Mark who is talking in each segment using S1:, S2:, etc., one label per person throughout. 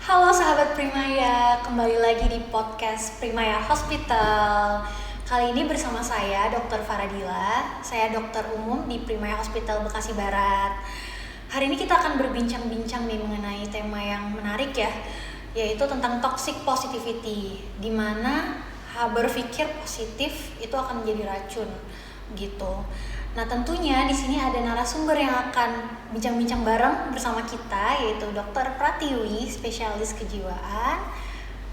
S1: Halo sahabat Primaya, kembali lagi di podcast Primaya Hospital. Kali ini bersama saya Dr. Faradila, saya dokter umum di Primaya Hospital Bekasi Barat. Hari ini kita akan berbincang-bincang nih mengenai tema yang menarik ya, yaitu tentang toxic positivity, di mana berpikir positif itu akan menjadi racun gitu. Nah, tentunya di sini ada narasumber yang akan bincang-bincang bareng bersama kita, yaitu Dr. Pratiwi, spesialis kejiwaan.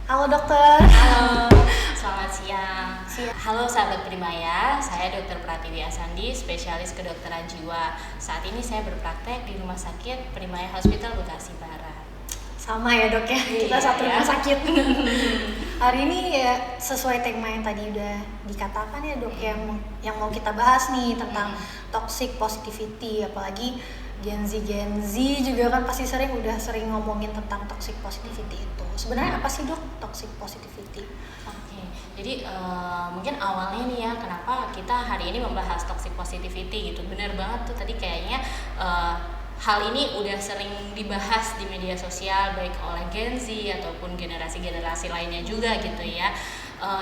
S1: Halo dokter.
S2: Halo, selamat siang.
S1: Siang.
S2: Halo sahabat Primaya, saya Dr. Pratiwi Asandi, spesialis kedokteran jiwa. Saat ini saya berpraktek di Rumah Sakit Primaya Hospital Bekasi Barat.
S1: Sama ya dok ya, kita satu rumah sakit. Hari ini ya sesuai tema yang tadi udah dikatakan ya dok, yang mau kita bahas nih tentang toxic positivity, apalagi Gen Z juga kan pasti udah sering ngomongin tentang toxic positivity itu. Sebenarnya apa sih dok toxic positivity?
S2: Oke, jadi mungkin awalnya nih ya, kenapa kita hari ini membahas toxic positivity gitu. Bener banget tuh tadi kayaknya hal ini udah sering dibahas di media sosial baik oleh Gen Z ataupun generasi-generasi lainnya juga gitu ya.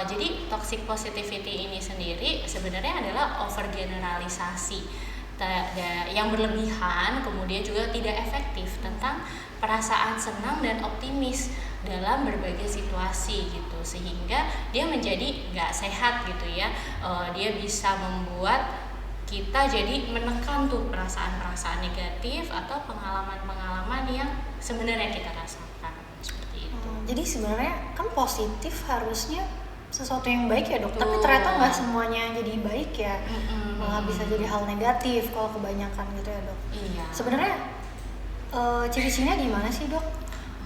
S2: Jadi toxic positivity ini sendiri sebenarnya adalah overgeneralisasi yang berlebihan, kemudian juga tidak efektif tentang perasaan senang dan optimis dalam berbagai situasi gitu, sehingga dia menjadi nggak sehat gitu ya. Dia bisa membuat kita jadi menekan tuh perasaan-perasaan negatif atau pengalaman-pengalaman yang sebenarnya kita rasakan seperti itu.
S1: Jadi sebenarnya kan positif harusnya sesuatu yang baik ya dok, tapi ternyata nggak semuanya jadi baik ya, malah bisa jadi hal negatif kalau kebanyakan gitu ya dok.
S2: Iya.
S1: Sebenarnya ciri-cirinya gimana sih dok?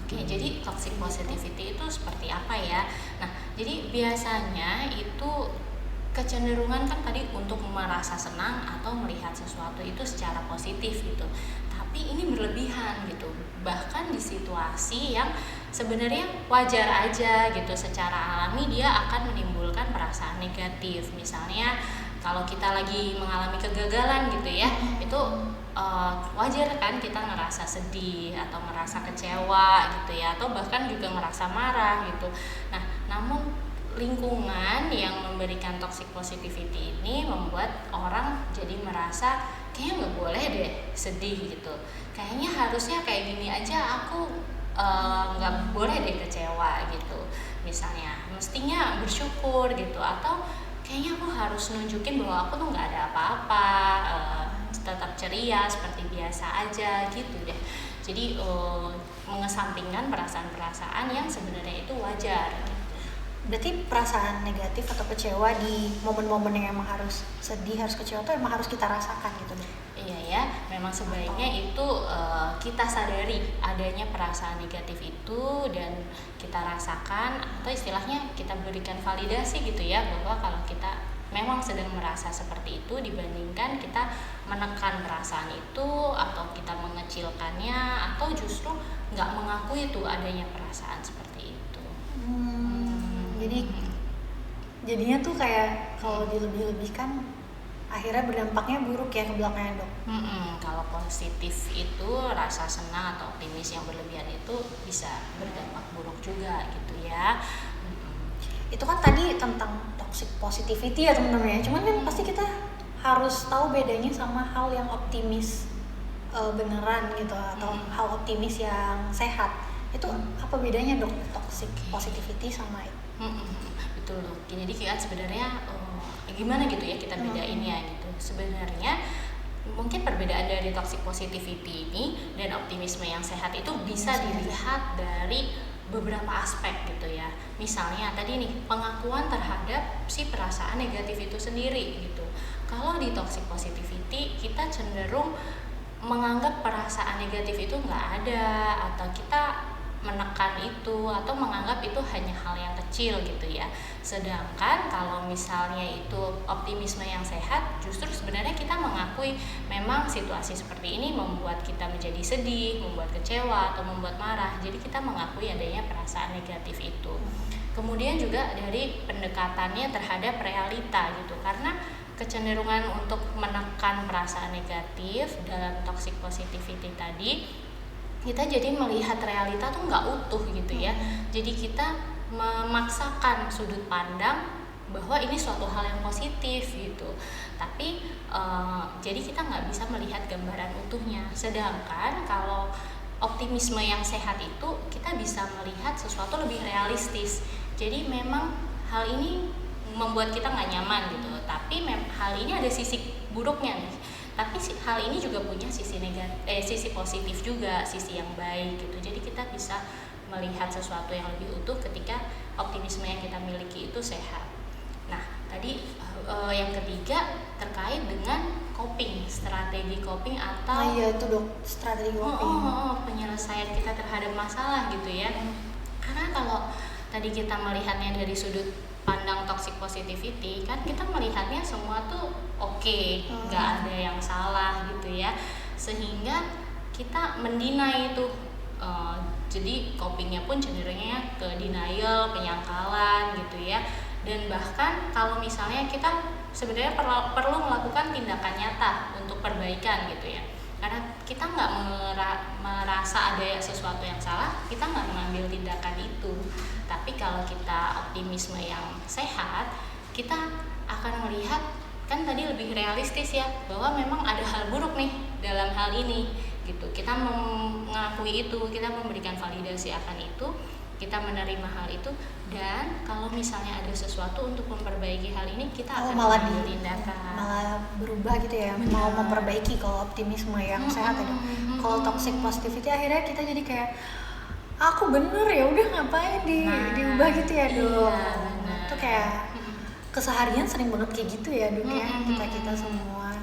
S2: Oke, jadi toxic positivity itu seperti apa ya? Nah, jadi biasanya itu kecenderungan kan tadi untuk merasa senang atau melihat sesuatu itu secara positif gitu, tapi ini berlebihan gitu, bahkan di situasi yang sebenarnya wajar aja gitu, secara alami dia akan menimbulkan perasaan negatif. Misalnya kalau kita lagi mengalami kegagalan gitu ya, itu wajar kan kita ngerasa sedih atau ngerasa kecewa gitu ya, atau bahkan juga ngerasa marah gitu. Nah, namun lingkungan yang memberikan toxic positivity ini membuat orang jadi merasa kayaknya nggak boleh deh sedih gitu, kayaknya harusnya kayak gini aja, aku nggak boleh deh kecewa gitu, misalnya mestinya bersyukur gitu, atau kayaknya aku harus nunjukin bahwa aku tuh nggak ada apa-apa, tetap ceria seperti biasa aja gitu deh. Jadi mengesampingkan perasaan-perasaan yang sebenarnya itu wajar.
S1: Berarti perasaan negatif atau kecewa di momen-momen yang emang harus sedih, harus kecewa itu emang harus kita rasakan gitu deh.
S2: Iya ya, memang sebaiknya itu kita sadari adanya perasaan negatif itu dan kita rasakan, atau istilahnya kita berikan validasi gitu ya, bahwa kalau kita memang sedang merasa seperti itu, dibandingkan kita menekan perasaan itu atau kita mengecilkannya atau justru nggak mengakui itu adanya perasaan seperti itu.
S1: Jadi jadinya tuh kayak kalau dilebih-lebihkan akhirnya berdampaknya buruk ya ke belakangnya dok.
S2: Kalau positif itu rasa senang atau optimis yang berlebihan itu bisa berdampak buruk juga gitu ya.
S1: Itu kan tadi tentang toxic positivity ya teman-teman ya. Cuman kan pasti kita harus tahu bedanya sama hal yang optimis beneran gitu, atau hal optimis yang sehat. Itu apa bedanya dok, toxic positivity sama itu?
S2: Betul loh. Jadi kan sebenarnya gimana gitu ya kita bedainnya gitu. Sebenarnya mungkin perbedaan dari toxic positivity ini dan optimisme yang sehat itu bisa dilihat dari beberapa aspek gitu ya. Misalnya tadi nih, pengakuan terhadap si perasaan negatif itu sendiri gitu. Kalau di toxic positivity kita cenderung menganggap perasaan negatif itu nggak ada, atau kita menekan itu atau menganggap itu hanya hal yang kecil gitu ya. Sedangkan kalau misalnya itu optimisme yang sehat, justru sebenarnya kita mengakui memang situasi seperti ini membuat kita menjadi sedih, membuat kecewa atau membuat marah. Jadi kita mengakui adanya perasaan negatif itu. Kemudian juga dari pendekatannya terhadap realita gitu, karena kecenderungan untuk menekan perasaan negatif dalam toxic positivity tadi kita jadi melihat realita tuh nggak utuh gitu ya. Jadi kita memaksakan sudut pandang bahwa ini suatu hal yang positif gitu, tapi jadi kita nggak bisa melihat gambaran utuhnya. Sedangkan kalau optimisme yang sehat itu kita bisa melihat sesuatu lebih realistis. Jadi memang hal ini membuat kita nggak nyaman gitu, tapi hal ini ada sisi buruknya nih. Tapi hal ini juga punya sisi sisi positif juga, sisi yang baik gitu. Jadi kita bisa melihat sesuatu yang lebih utuh ketika optimisme yang kita miliki itu sehat. Nah, tadi yang ketiga terkait dengan coping, strategi coping atau
S1: iya itu dok, strategi coping.
S2: Penyelesaian kita terhadap masalah gitu ya. Karena kalau tadi kita melihatnya dari sudut pandang toxic positivity, kan kita melihatnya semua tuh oke, nggak ada yang salah gitu ya, sehingga kita mendinai itu. Jadi copingnya pun cenderungnya ke denial, penyangkalan gitu ya. Dan bahkan kalau misalnya kita sebenarnya perlu melakukan tindakan nyata untuk perbaikan gitu ya, karena kita nggak merasa ada sesuatu yang salah, kita nggak mengambil tindakan itu. Tapi kalau kita optimisme yang sehat, kita akan melihat, kan tadi lebih realistis ya, bahwa memang ada hal buruk nih dalam hal ini gitu. Kita mengakui itu, kita memberikan validasi akan itu, kita menerima hal itu, dan kalau misalnya ada sesuatu untuk memperbaiki hal ini, kita akan mengambil tindakan.
S1: Malah berubah gitu ya, mau memperbaiki kalau optimisme yang sehat ya. Kalau toxic positivity akhirnya kita jadi kayak aku bener ya udah ngapain diubah gitu ya dok. Itu kayak keseharian sering banget kayak gitu ya dok ya, kita semua.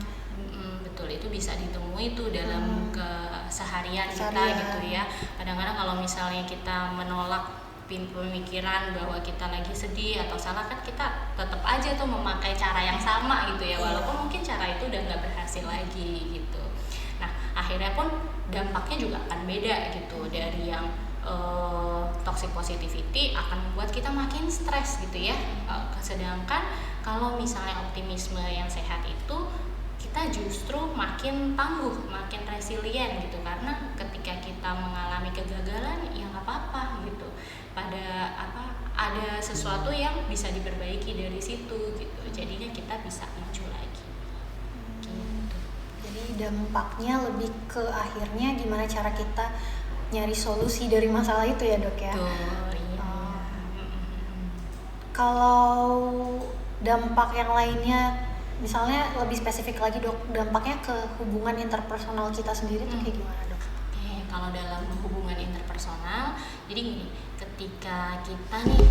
S2: Betul, itu bisa ditemui tuh dalam keseharian kita gitu ya. Kadang-kadang kalau misalnya kita menolak pemikiran bahwa kita lagi sedih atau salah, kan kita tetap aja tuh memakai cara yang sama gitu ya, walaupun mungkin cara itu udah nggak berhasil lagi gitu. Nah, akhirnya pun dampaknya juga akan beda gitu. Dari yang toxic positivity akan membuat kita makin stres gitu ya. Sedangkan kalau misalnya optimisme yang sehat itu, kita justru makin tangguh, makin resilient gitu, karena ketika kita mengalami kegagalan ya nggak apa-apa gitu. Ada sesuatu yang bisa diperbaiki dari situ gitu. Jadinya kita bisa maju lagi. Gitu.
S1: Jadi dampaknya lebih ke akhirnya gimana cara kita nyari solusi dari masalah itu ya dok ya. Kalau dampak yang lainnya, misalnya lebih spesifik lagi dok, dampaknya ke hubungan interpersonal kita sendiri tuh kayak gimana dok?
S2: Kalau dalam hubungan interpersonal, jadi gini, ketika kita nih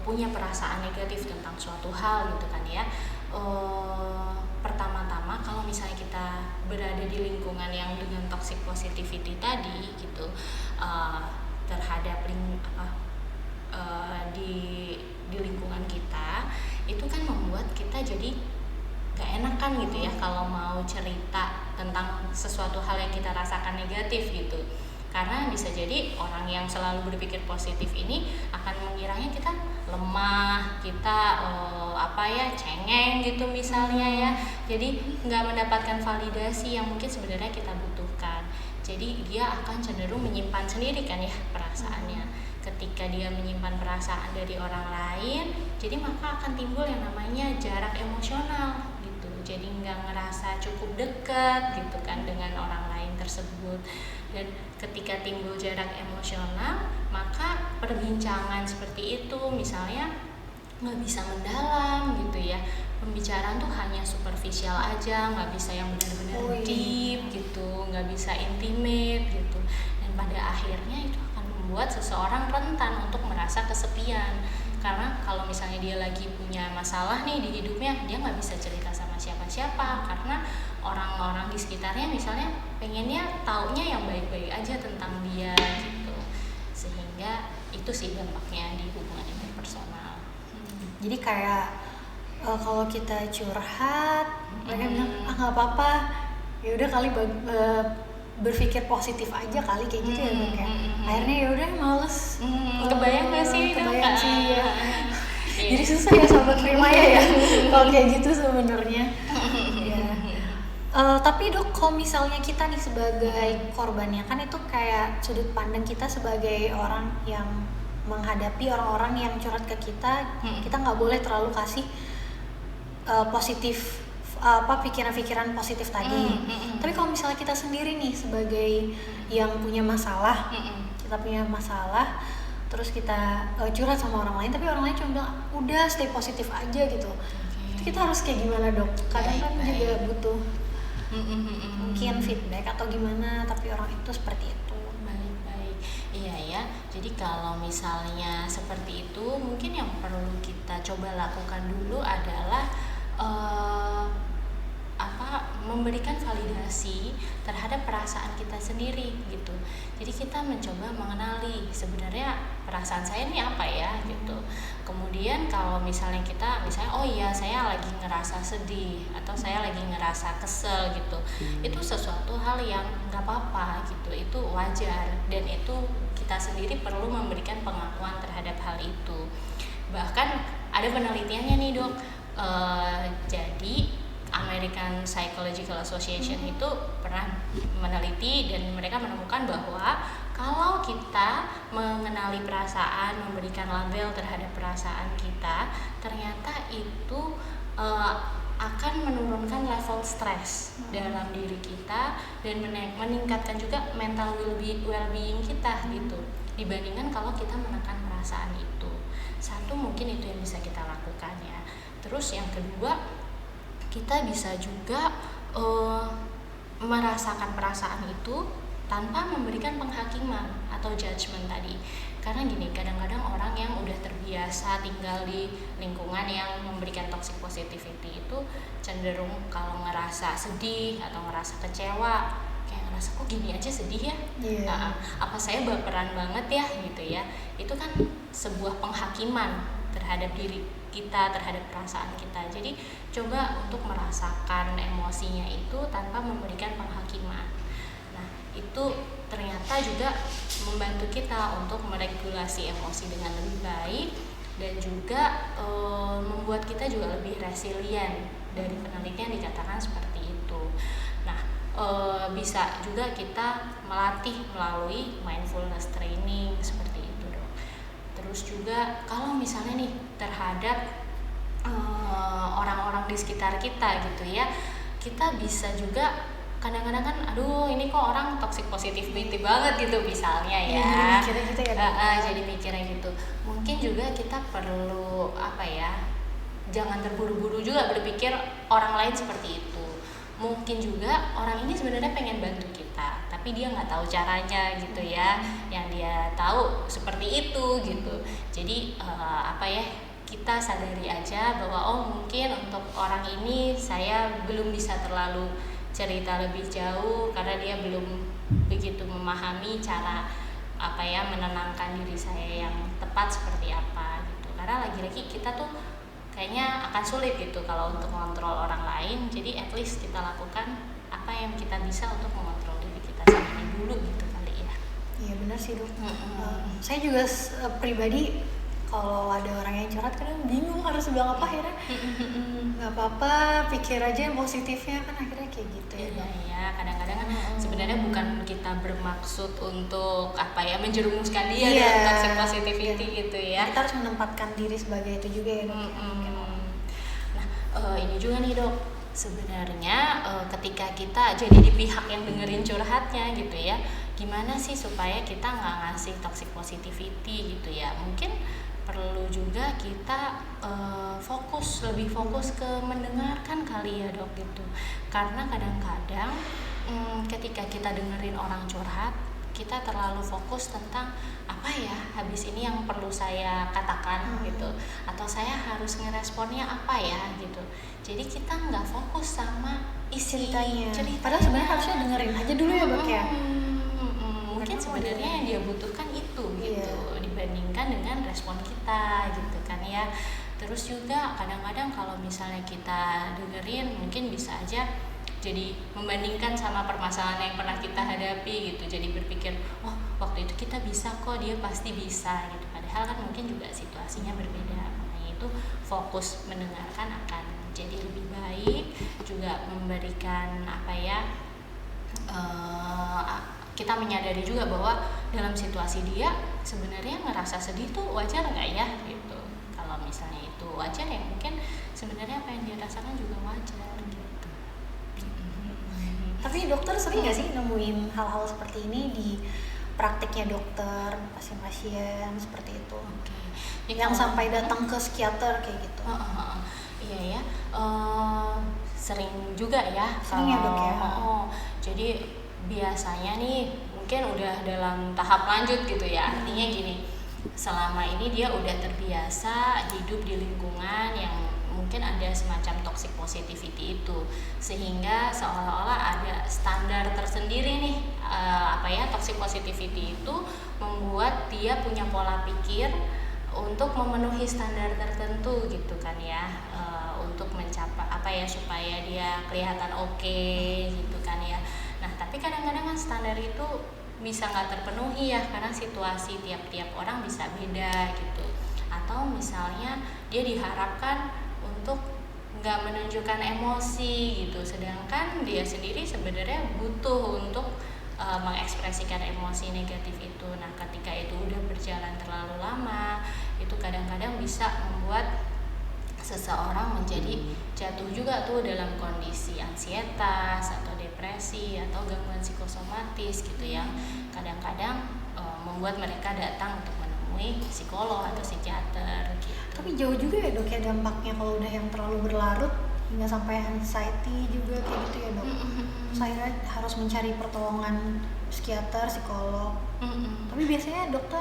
S2: punya perasaan negatif tentang suatu hal gitu kan ya, pertama-tama kalau misalnya kita berada di lingkungan yang dengan toxic positivity tadi gitu, terhadap di lingkungan kita, itu kan membuat kita jadi gak enakan gitu ya kalau mau cerita tentang sesuatu hal yang kita rasakan negatif gitu. Karena bisa jadi orang yang selalu berpikir positif ini akan mengiranya kita lemah, kita cengeng gitu misalnya ya. Jadi nggak mendapatkan validasi yang mungkin sebenarnya kita butuhkan. Jadi dia akan cenderung menyimpan sendiri kan ya perasaannya. Ketika dia menyimpan perasaan dari orang lain, jadi maka akan timbul yang namanya jarak emosional gitu. Jadi nggak ngerasa cukup dekat gitu kan dengan orang lain tersebut. Dan ketika timbul jarak emosional, maka perbincangan seperti itu misalnya nggak bisa mendalam gitu ya. Pembicaraan tuh hanya superficial aja, nggak bisa yang benar-benar deep gitu, nggak bisa intimate gitu. Dan pada akhirnya itu akan membuat seseorang rentan untuk merasa kesepian. Karena kalau misalnya dia lagi punya masalah nih di hidupnya, dia nggak bisa cerita sama siapa-siapa karena orang-orang di sekitarnya misalnya pengennya taunya yang baik-baik aja tentang dia gitu. Sehingga itu sih dampaknya di hubungan interpersonal.
S1: Jadi kayak kalau kita curhat, mereka bilang nggak apa-apa, ya udah kali berpikir positif aja kali kayak gitu ya dok ya. Akhirnya ya udah males.
S2: Kebayang nggak sih?
S1: Kebayang sih ya. Jadi susah ya sahabat Primaya ya kalau kayak gitu sebenarnya. Ya. Tapi dok, kalau misalnya kita nih sebagai korbannya, kan itu kayak sudut pandang kita sebagai orang yang menghadapi orang-orang yang curhat ke kita, kita nggak boleh terlalu kasih positif pikiran-pikiran positif tadi. Tapi kalau misalnya kita sendiri nih sebagai yang punya masalah, kita punya masalah, terus kita curhat sama orang lain, tapi orang lain cuma bilang udah stay positif aja gitu. Itu kita harus kayak gimana dok? Kadang kan juga butuh mungkin feedback atau gimana, tapi orang itu seperti itu.
S2: Baik. Iya ya, jadi kalau misalnya seperti itu, mungkin yang perlu kita coba lakukan dulu adalah memberikan validasi terhadap perasaan kita sendiri gitu. Jadi kita mencoba mengenali sebenarnya perasaan saya ini apa ya gitu. Kemudian kalau misalnya oh iya saya lagi ngerasa sedih atau saya lagi ngerasa kesel gitu, itu sesuatu hal yang nggak apa-apa gitu, itu wajar dan itu kita sendiri perlu memberikan pengakuan terhadap hal itu. Bahkan ada penelitiannya nih dok. Jadi American Psychological Association itu pernah meneliti dan mereka menemukan bahwa kalau kita mengenali perasaan, memberikan label terhadap perasaan kita, ternyata itu akan menurunkan level stres dalam diri kita dan meningkatkan juga mental well-being kita gitu, dibandingkan kalau kita menekan perasaan itu. Satu, mungkin itu yang bisa kita lakukan ya. Terus yang kedua, kita bisa juga merasakan perasaan itu tanpa memberikan penghakiman atau judgement tadi. Karena gini, kadang-kadang orang yang udah terbiasa tinggal di lingkungan yang memberikan toxic positivity itu cenderung kalau ngerasa sedih atau ngerasa kecewa, kayak ngerasa kok gini aja sedih ya, apa saya baperan banget ya gitu ya. Itu kan sebuah penghakiman terhadap diri kita, terhadap perasaan kita. Jadi coba untuk merasakan emosinya itu tanpa memberikan penghakiman. Nah, itu ternyata juga membantu kita untuk meregulasi emosi dengan lebih baik dan juga membuat kita juga lebih resilient. Dari penelitian dikatakan seperti itu. Nah, bisa juga kita melatih melalui mindfulness training seperti itu dong. Terus juga kalau misalnya nih terhadap orang-orang di sekitar kita gitu ya, kita bisa juga kadang-kadang kan aduh ini kok orang toxic positivity banget gitu misalnya ya,
S1: Mikirnya gitu ya,
S2: jadi mikirnya gitu. Mungkin juga kita perlu jangan terburu-buru juga berpikir orang lain seperti itu. Mungkin juga orang ini sebenarnya pengen bantu kita, tapi dia nggak tahu caranya gitu ya. Yang dia tahu seperti itu gitu. Jadi kita sadari aja bahwa mungkin untuk orang ini saya belum bisa terlalu cerita lebih jauh karena dia belum begitu memahami cara menenangkan diri saya yang tepat seperti apa gitu. Karena lagi-lagi kita tuh kayaknya akan sulit gitu kalau untuk mengontrol orang lain. Jadi at least kita lakukan apa yang kita bisa untuk mengontrol diri kita sendiri dulu gitu kali ya.
S1: Iya benar sih dok. Saya juga pribadi kalau ada orang yang curhat kadang bingung harus bilang apa, akhirnya nggak apa-apa, pikir aja yang positifnya, kan akhirnya kayak gitu ya.
S2: Iya, kadang-kadang kan sebenarnya bukan kita bermaksud untuk menjerumuskan dia dalam toxic positivity gitu ya.
S1: Kita harus menempatkan diri sebagai itu juga ya dok.
S2: Nah, ini juga nih dok, sebenarnya ketika kita jadi di pihak yang dengerin curhatnya gitu ya, gimana sih supaya kita nggak ngasih toxic positivity gitu ya. Mungkin perlu juga kita lebih fokus ke mendengarkan kali ya dok gitu. Karena kadang-kadang ketika kita dengerin orang curhat, kita terlalu fokus tentang habis ini yang perlu saya katakan gitu, atau saya harus ngeresponnya apa ya gitu. Jadi kita nggak fokus sama isi ceritanya.
S1: Padahal sebenarnya harusnya dengerin aja dulu ya dok ya.
S2: Mungkin sebenarnya yang dia butuhkan itu gitu, dibandingkan dengan respon kita gitu kan ya. Terus juga kadang-kadang kalau misalnya kita dengerin, mungkin bisa aja jadi membandingkan sama permasalahan yang pernah kita hadapi gitu. Jadi berpikir, waktu itu kita bisa kok, dia pasti bisa gitu. Padahal kan mungkin juga situasinya berbeda. Makanya itu fokus mendengarkan akan jadi lebih baik, juga memberikan kita menyadari juga bahwa dalam situasi dia sebenarnya ngerasa sedih tuh wajar nggak ya gitu. Kalau misalnya itu wajar ya mungkin sebenarnya apa yang dia rasakan juga wajar gitu.
S1: Tapi dokter sering nggak sih nemuin hal-hal seperti ini di praktiknya dokter, pasien-pasien seperti itu? Yang sampai datang ke psikiater kayak gitu.
S2: Iya ya, sering juga ya.
S1: Sering ya dok ya.
S2: Jadi biasanya nih mungkin udah dalam tahap lanjut gitu ya. Artinya gini, selama ini dia udah terbiasa hidup di lingkungan yang mungkin ada semacam toxic positivity itu, sehingga seolah-olah ada standar tersendiri nih. Toxic positivity itu membuat dia punya pola pikir untuk memenuhi standar tertentu gitu kan ya, untuk mencapai supaya dia kelihatan oke gitu kan ya. Nah tapi kadang-kadang kan standar itu bisa nggak terpenuhi ya, karena situasi tiap-tiap orang bisa beda gitu. Atau misalnya dia diharapkan untuk nggak menunjukkan emosi gitu, sedangkan dia sendiri sebenarnya butuh untuk mengekspresikan emosi negatif itu. Nah ketika itu udah berjalan terlalu lama, itu kadang-kadang bisa membuat seseorang menjadi jatuh juga tuh dalam kondisi ansietas atau depresi atau gangguan psikosomatis gitu, yang kadang-kadang membuat mereka datang untuk menemui psikolog atau psikiater gitu.
S1: Tapi jauh juga ya dok ya dampaknya kalau udah yang terlalu berlarut hingga sampai anxiety juga kayak gitu ya dok. Saya harus mencari pertolongan psikiater, psikolog. Tapi biasanya dokter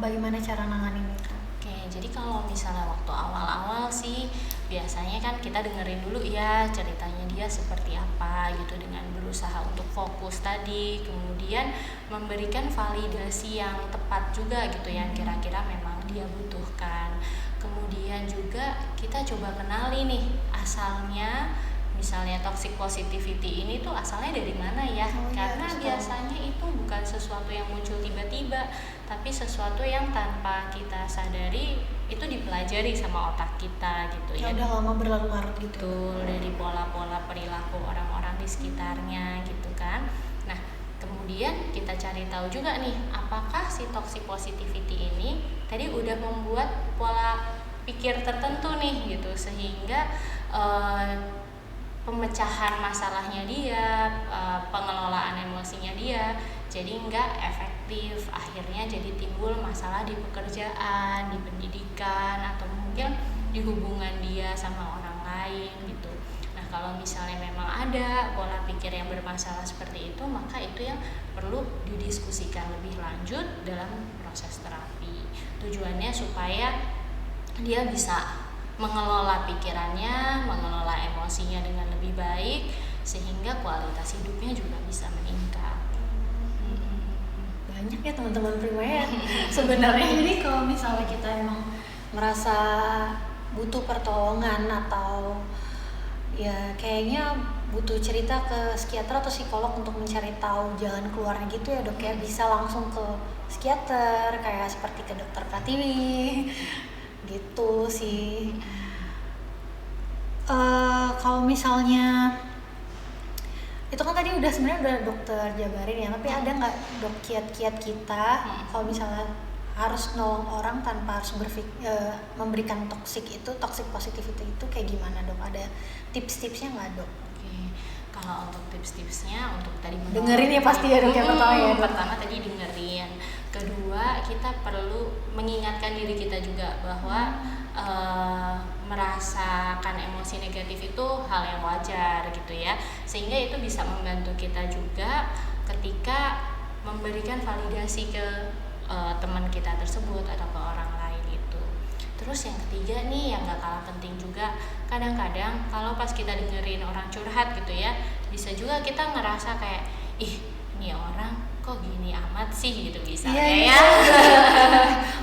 S1: bagaimana cara nanganin itu?
S2: Oke, jadi kalau misalnya waktu awal-awal sih biasanya kan kita dengerin dulu ya ceritanya dia seperti apa gitu, dengan berusaha untuk fokus tadi, kemudian memberikan validasi yang tepat juga gitu yang kira-kira memang dia butuhkan. Kemudian juga kita coba kenali nih asalnya, misalnya toxic positivity ini tuh asalnya dari mana ya? Karena biasanya itu bukan sesuatu yang muncul tiba-tiba, tapi sesuatu yang tanpa kita sadari itu dipelajari sama otak kita gitu ya.
S1: Udah lama berlarut-larut gitu.
S2: Betul, dari pola-pola perilaku orang-orang di sekitarnya gitu kan. Nah, kemudian kita cari tahu juga nih, apakah si toxic positivity ini tadi udah membuat pola pikir tertentu nih gitu, sehingga pemecahan masalahnya dia, pengelolaan emosinya dia jadi nggak efektif, akhirnya jadi timbul masalah di pekerjaan, di pendidikan, atau mungkin di hubungan dia sama orang lain gitu. Nah kalau misalnya memang ada pola pikir yang bermasalah seperti itu, maka itu yang perlu didiskusikan lebih lanjut dalam proses terapi. Tujuannya supaya dia bisa mengelola pikirannya, mengelola emosinya dengan lebih baik, sehingga kualitas hidupnya juga bisa meningkat.
S1: Banyak ya teman-teman Prima ya sebenarnya. Jadi kalau misalnya kita emang merasa butuh pertolongan atau ya kayaknya butuh cerita ke psikiater atau psikolog untuk mencari tahu jalan keluarnya gitu ya dok ya, bisa langsung ke psikiater kayak seperti ke dokter Pratiwi gitu sih. Kalau misalnya itu kan tadi udah sebenarnya udah dokter jabarin ya, tapi ada nggak dok kiat-kiat kita kalau misalnya harus nolong orang tanpa harus memberikan toxic positivity itu kayak gimana dok? Ada tips-tipsnya nggak dok?
S2: Oke, kalau untuk tips-tipsnya, untuk tadi
S1: dengerin ya pasti ya dok yang pertama ya dok.
S2: Pertama tadi dengerin, kedua kita perlu mengingatkan diri kita juga bahwa merasakan emosi negatif itu hal yang wajar gitu ya, sehingga itu bisa membantu kita juga ketika memberikan validasi ke teman kita tersebut atau ke orang lain itu. Terus yang ketiga nih yang gak kalah penting juga, kadang-kadang kalau pas kita dengerin orang curhat gitu ya, bisa juga kita ngerasa kayak ih ini orang kok gini amat sih gitu misalnya ya.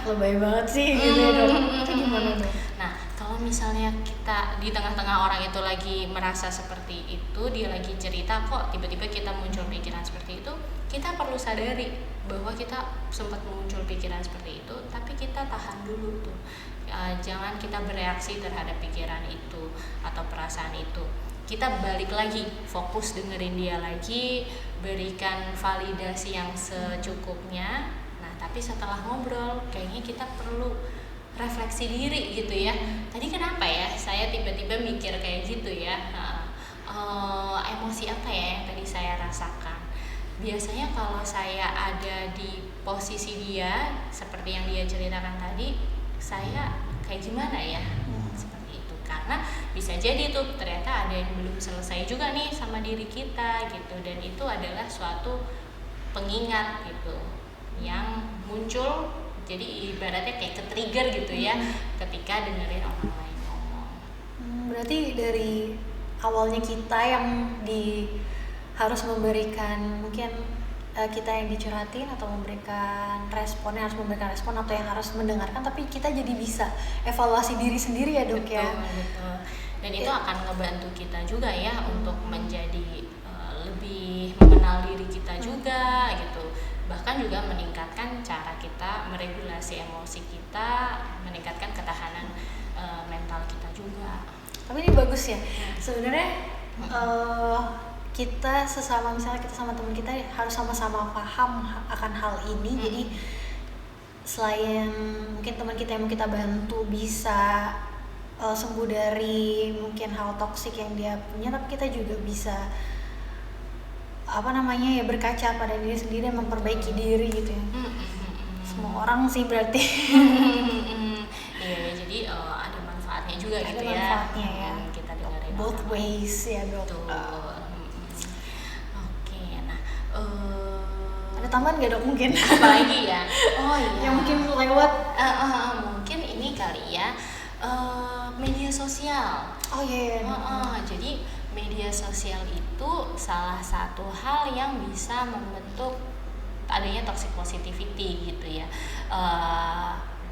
S1: Lebay banget sih gitu ya dok. Itu gimana dok?
S2: Nah kalau kalau misalnya kita di tengah-tengah orang itu lagi merasa seperti itu, dia lagi cerita kok tiba-tiba kita muncul pikiran seperti itu, kita perlu sadari bahwa kita sempat muncul pikiran seperti itu, tapi kita tahan dulu tuh. Jangan kita bereaksi terhadap pikiran itu atau perasaan itu. Kita balik lagi, fokus dengerin dia lagi, berikan validasi yang secukupnya. Nah, tapi setelah ngobrol, kayaknya kita perlu refleksi diri gitu ya. Tadi kenapa ya saya tiba-tiba mikir kayak gitu ya? Emosi apa ya yang tadi saya rasakan? Biasanya kalau saya ada di posisi dia, seperti yang dia ceritakan tadi, saya kayak gimana ya? Seperti itu. Karena bisa jadi tuh ternyata ada yang belum selesai juga nih sama diri kita gitu, dan itu adalah suatu pengingat gitu yang muncul, jadi ibaratnya kayak ke-trigger gitu ya ketika dengerin orang lain ngomong.
S1: Berarti dari awalnya kita yang harus memberikan, mungkin kita yang dicurhatin atau memberikan respon, yang harus memberikan respon atau yang harus mendengarkan, tapi kita jadi bisa evaluasi diri sendiri ya dok.
S2: Betul,
S1: ya.
S2: Betul. Dan itu akan ngebantu kita juga ya untuk menjadi lebih mengenal diri kita juga gitu. Bahkan juga meningkatkan cara kita meregulasi emosi kita, meningkatkan ketahanan mental kita juga.
S1: Tapi ini bagus ya. Sebenarnya kita sesama, misalnya kita sama teman kita harus sama-sama paham akan hal ini. Jadi selain mungkin teman kita yang mau kita bantu bisa sembuh dari mungkin hal toksik yang dia punya, tapi kita juga bisa berkaca pada diri sendiri dan memperbaiki diri gitu ya. Semua orang sih berarti.
S2: Iya, jadi ada manfaatnya juga
S1: ada
S2: gitu ya.
S1: Ada manfaatnya ya.
S2: Kita dengerin
S1: both ways ya dok.
S2: Oke, nah
S1: ada tambahan nggak dok mungkin?
S2: Apa lagi ya? Oh iya.
S1: Yang mungkin lewat.
S2: Mungkin ini kali ya. Media sosial.
S1: Oh iya.
S2: Jadi media sosial itu salah satu hal yang bisa membentuk adanya toxic positivity gitu ya.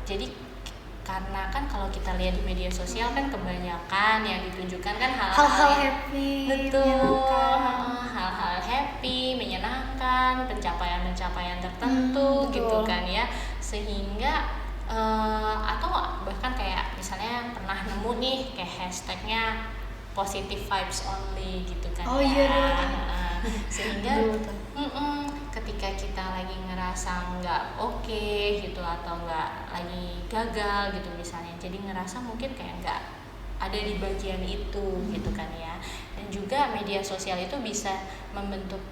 S2: Jadi karena kan kalau kita lihat di media sosial kan kebanyakan yang ditunjukkan kan hal-hal
S1: happy,
S2: betul, hal-hal happy, menyenangkan, pencapaian tertentu gitu kan ya, sehingga atau bahkan kayak misalnya pernah nemu nih kayak hashtagnya positive vibes only gitu kan. Sehingga ketika kita lagi ngerasa nggak oke gitu atau nggak lagi gagal gitu misalnya, jadi ngerasa mungkin kayak nggak ada di bagian itu gitu kan ya. Dan juga media sosial itu bisa membentuk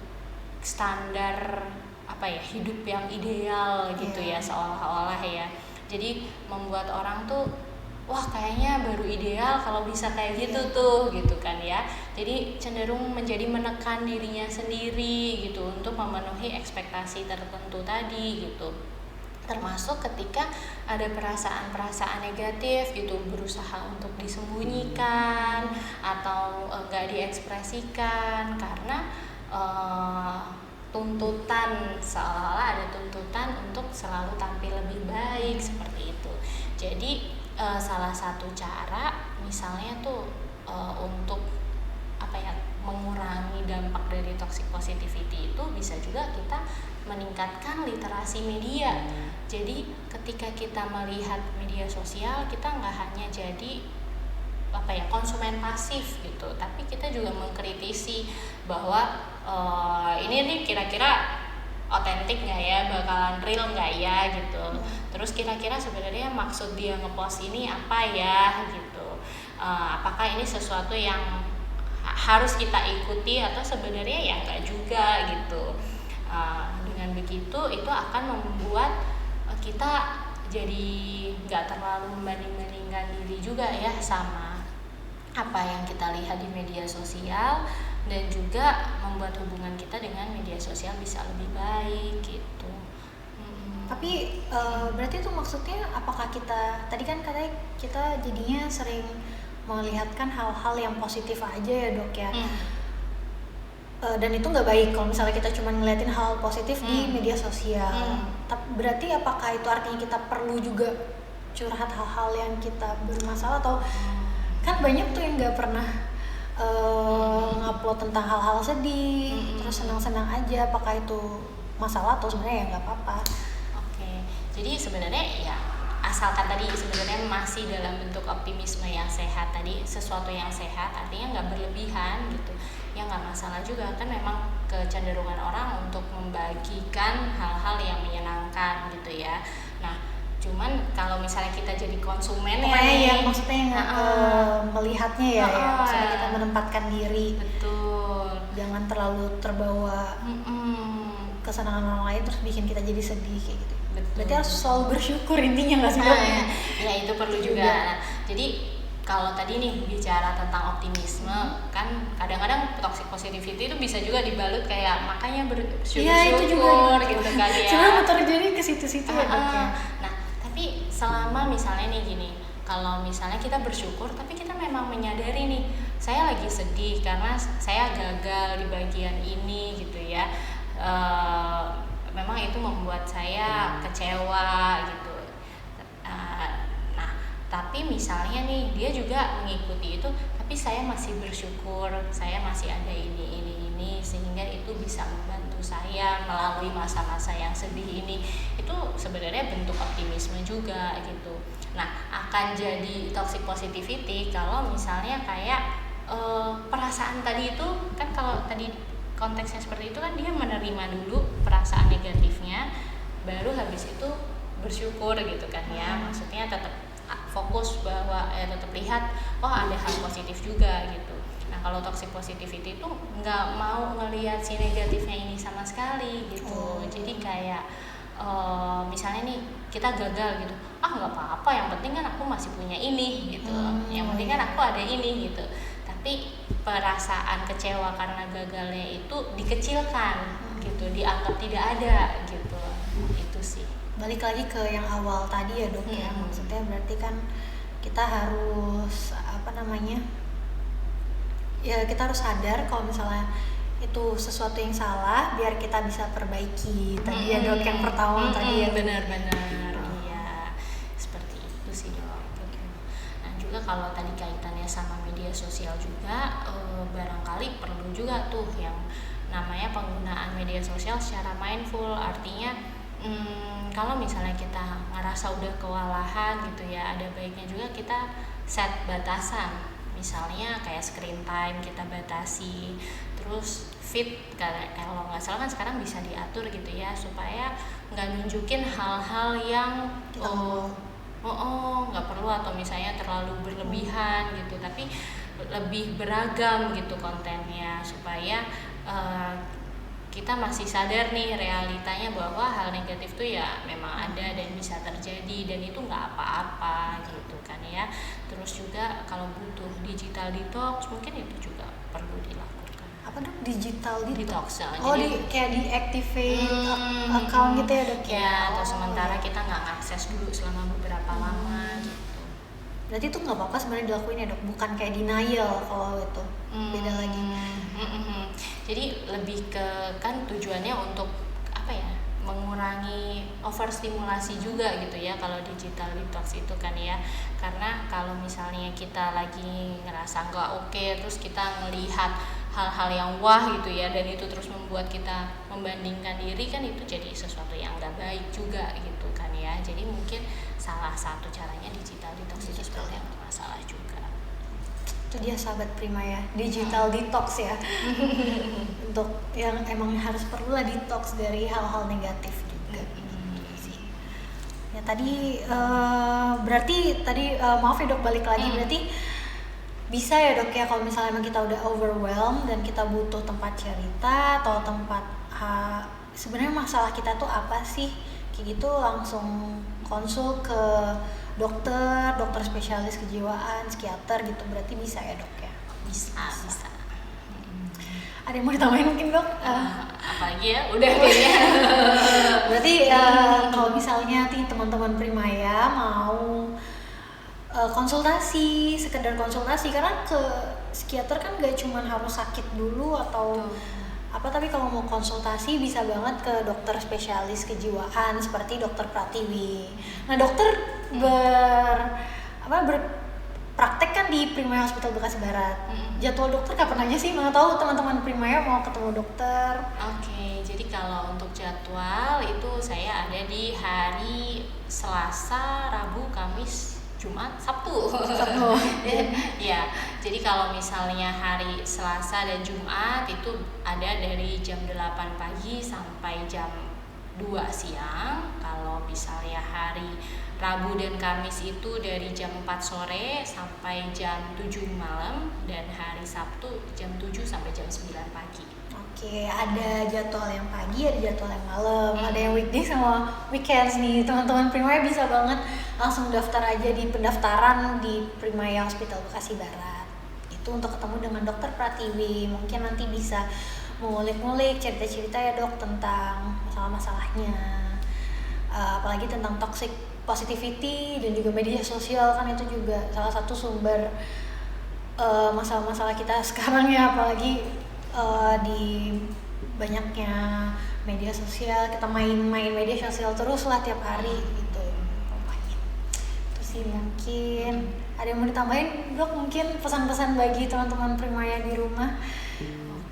S2: standar hidup yang ideal gitu ya, seolah-olah ya. Jadi membuat orang tuh wah kayaknya baru ideal kalau bisa kayak gitu tuh gitu kan ya. Jadi cenderung menjadi menekan dirinya sendiri gitu untuk memenuhi ekspektasi tertentu tadi gitu. Termasuk ketika ada perasaan-perasaan negatif gitu, berusaha untuk disembunyikan atau enggak diekspresikan karena tuntutan, seolah-olah ada tuntutan untuk selalu tampil lebih baik seperti itu. Jadi salah satu cara misalnya tuh untuk mengurangi dampak dari toxic positivity itu bisa juga kita meningkatkan literasi media. Jadi ketika kita melihat media sosial, kita nggak hanya jadi konsumen pasif gitu, tapi kita juga mengkritisi bahwa ini nih kira-kira otentik nggak ya, bakalan real nggak ya gitu. Terus kira-kira sebenarnya maksud dia ngepost ini apa ya gitu, apakah ini sesuatu yang harus kita ikuti atau sebenarnya ya nggak juga gitu. Dengan begitu itu akan membuat kita jadi nggak terlalu membanding-bandingkan diri juga ya sama apa yang kita lihat di media sosial, dan juga membuat hubungan kita dengan media sosial bisa lebih baik gitu.
S1: Tapi berarti itu maksudnya apakah kita, tadi kan katanya kita jadinya sering melihatkan hal-hal yang positif aja ya dok ya. Dan itu nggak baik kalau misalnya kita cuma ngeliatin hal positif di media sosial. Tapi berarti apakah itu artinya kita perlu juga curhat hal-hal yang kita bermasalah, atau kan banyak tuh yang nggak pernah ngupload tentang hal-hal sedih, terus senang-senang aja. Apakah itu masalah atau sebenarnya ya nggak apa-apa?
S2: Oke, jadi sebenarnya ya asalkan tadi sebenarnya masih dalam bentuk optimisme yang sehat, tadi sesuatu yang sehat artinya nggak berlebihan gitu, ya nggak masalah juga. Kan memang kecenderungan orang untuk membagikan hal-hal yang menyenangkan gitu ya. Nah, cuman kalau misalnya kita jadi konsumen
S1: ya maksudnya yang melihatnya ya, maksudnya kita menempatkan diri,
S2: betul,
S1: jangan terlalu terbawa kesenangan orang lain terus bikin kita jadi sedih kayak gitu.
S2: Betul.
S1: Berarti harus selalu bersyukur intinya nggak sih dok?
S2: Ya itu perlu juga. Nah, jadi kalau tadi nih bicara tentang optimisme, kan kadang-kadang toxic positivity itu bisa juga dibalut kayak makanya bersyukur gitu kan ya.
S1: Cuma terjadi ke situ-situ ya dok ya.
S2: Nah, tapi selama misalnya nih gini, kalau misalnya kita bersyukur tapi kita memang menyadari nih, saya lagi sedih karena saya gagal di bagian ini gitu ya. Memang itu membuat saya kecewa gitu. Nah, tapi misalnya nih dia juga mengikuti itu, tapi saya masih bersyukur, saya masih ada ini sehingga itu bisa membantu saya melalui masa-masa yang sedih ini. Itu sebenarnya bentuk optimisme juga gitu. Nah, akan jadi toxic positivity kalau misalnya kayak perasaan tadi itu kan, kalau tadi konteksnya seperti itu kan dia menerima dulu perasaan negatifnya, baru habis itu bersyukur gitu kan ya. Maksudnya tetap fokus bahwa tetap lihat oh ada hal positif juga gitu. Nah, kalau toxic positivity itu nggak mau ngelihat si negatifnya ini sama sekali gitu. Jadi kayak misalnya nih kita gagal gitu, nggak apa-apa, yang penting kan aku masih punya ini gitu, yang penting kan aku ada ini gitu. Tapi perasaan kecewa karena gagalnya itu dikecilkan gitu, dianggap tidak ada gitu. Itu sih.
S1: Balik lagi ke yang awal tadi ya dok ya, maksudnya berarti kan kita harus ya kita harus sadar kalau misalnya itu sesuatu yang salah biar kita bisa perbaiki. Tadi ya dok yang pertama tadi ya.
S2: Benar-benar iya, seperti itu sih dok. Nah juga kalau tadi kaitannya sama media sosial juga, barangkali perlu juga tuh yang namanya penggunaan media sosial secara mindful. Artinya kalau misalnya kita ngerasa udah kewalahan gitu ya, ada baiknya juga kita set batasan. Misalnya kayak screen time kita batasi, terus feed kalau nggak salah kan sekarang bisa diatur gitu ya, supaya nggak nunjukin hal-hal yang nggak perlu atau misalnya terlalu berlebihan gitu, tapi lebih beragam gitu kontennya, supaya kita masih sadar nih realitanya bahwa hal negatif tuh ya memang ada dan bisa terjadi, dan itu nggak apa-apa gitu kan ya. Terus juga kalau butuh digital detox mungkin itu juga perlu dilakukan.
S1: Apa dok digital detox?
S2: Jadi
S1: kayak deactivate account gitu ya dok
S2: ya, atau sementara kita nggak ngakses dulu selama beberapa lama gitu.
S1: Berarti itu nggak apa-apa sebenarnya dilakuin ya dok, bukan kayak denial kalau itu beda lagi.
S2: Jadi lebih ke kan tujuannya untuk apa ya, mengurangi overstimulasi juga gitu ya kalau digital detox itu kan ya. Karena kalau misalnya kita lagi ngerasa nggak oke, terus kita ngelihat hal-hal yang wah gitu ya, dan itu terus membuat kita membandingkan diri, kan itu jadi sesuatu yang nggak baik juga gitu kan ya. Jadi mungkin salah satu caranya digital detox itu sebenarnya masalah juga.
S1: Itu dia sahabat Prima ya, digital detox ya. Untuk yang emang harus perlu lah detox dari hal-hal negatif juga. Ya tadi berarti tadi maaf ya dok, balik lagi berarti bisa ya dok ya kalau misalnya emang kita udah overwhelmed dan kita butuh tempat cerita atau tempat sebenarnya masalah kita tuh apa sih kayak gitu, langsung konsul ke dokter spesialis kejiwaan, psikiater gitu, berarti bisa ya dok ya?
S2: Bisa.
S1: Ada yang mau ditambahin mungkin dok?
S2: Apalagi ya, udah kayaknya.
S1: Berarti kalau misalnya teman-teman Primaya mau konsultasi, sekedar konsultasi, karena ke psikiater kan gak cuma harus sakit dulu atau Tapi kalau mau konsultasi bisa banget ke dokter spesialis kejiwaan seperti dokter Pratiwi. Nah, dokter berpraktek kan di Primaya Hospital Bekasi Barat. Jadwal dokter kapan aja sih? Mana tahu teman-teman Primaya mau ketemu dokter.
S2: Oke, jadi kalau untuk jadwal itu saya ada di hari Selasa, Rabu, Kamis, Jumat, Sabtu. Ya, jadi kalau misalnya hari Selasa dan Jumat itu ada dari jam 8 pagi sampai jam 2 siang. Kalau misalnya hari Rabu dan Kamis itu dari jam 4 sore sampai jam 7 malam, dan hari Sabtu jam 7 sampai jam 9 pagi.
S1: Oke, ada jadwal yang pagi, ada jadwal yang malam, ada yang weekday sama weekends nih. Teman-teman Primaya bisa banget langsung daftar aja di pendaftaran di Primaya Hospital Bekasi Barat. Itu untuk ketemu dengan dokter Pratiwi. Mungkin nanti bisa mengulik-ngulik cerita-cerita ya dok tentang masalah-masalahnya. Apalagi tentang toxic positivity dan juga media sosial, kan itu juga salah satu sumber masalah-masalah kita sekarang ya, apalagi di banyaknya media sosial, kita main media sosial terus lah tiap hari gitu. Terus sih mungkin ada yang mau ditambahin dok, mungkin pesan-pesan bagi teman-teman Primaya di rumah?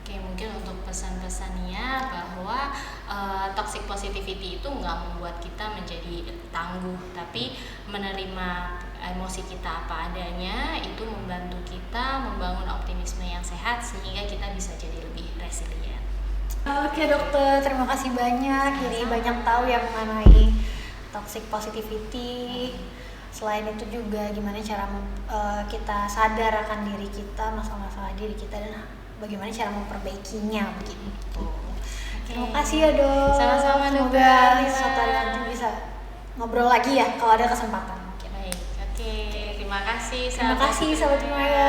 S2: Oke, mungkin untuk pesan-pesannya bahwa toxic positivity itu nggak membuat kita menjadi tangguh, tapi menerima emosi kita apa adanya itu membantu kita membangun optimisme yang sehat sehingga kita bisa jadi lebih resilient.
S1: Oke dokter, terima kasih banyak. Jadi banyak tahu ya mengenai toxic positivity. Selain itu juga gimana cara kita sadar akan diri kita, masalah-masalah diri kita, dan bagaimana cara memperbaikinya begitu. Terima kasih ya dok.
S2: Sama-sama dok.
S1: Semoga suatu hari nanti bisa ngobrol lagi ya kalau ada kesempatan.
S2: Baik, oke. Terima kasih.
S1: Terima kasih sahabat Primaya.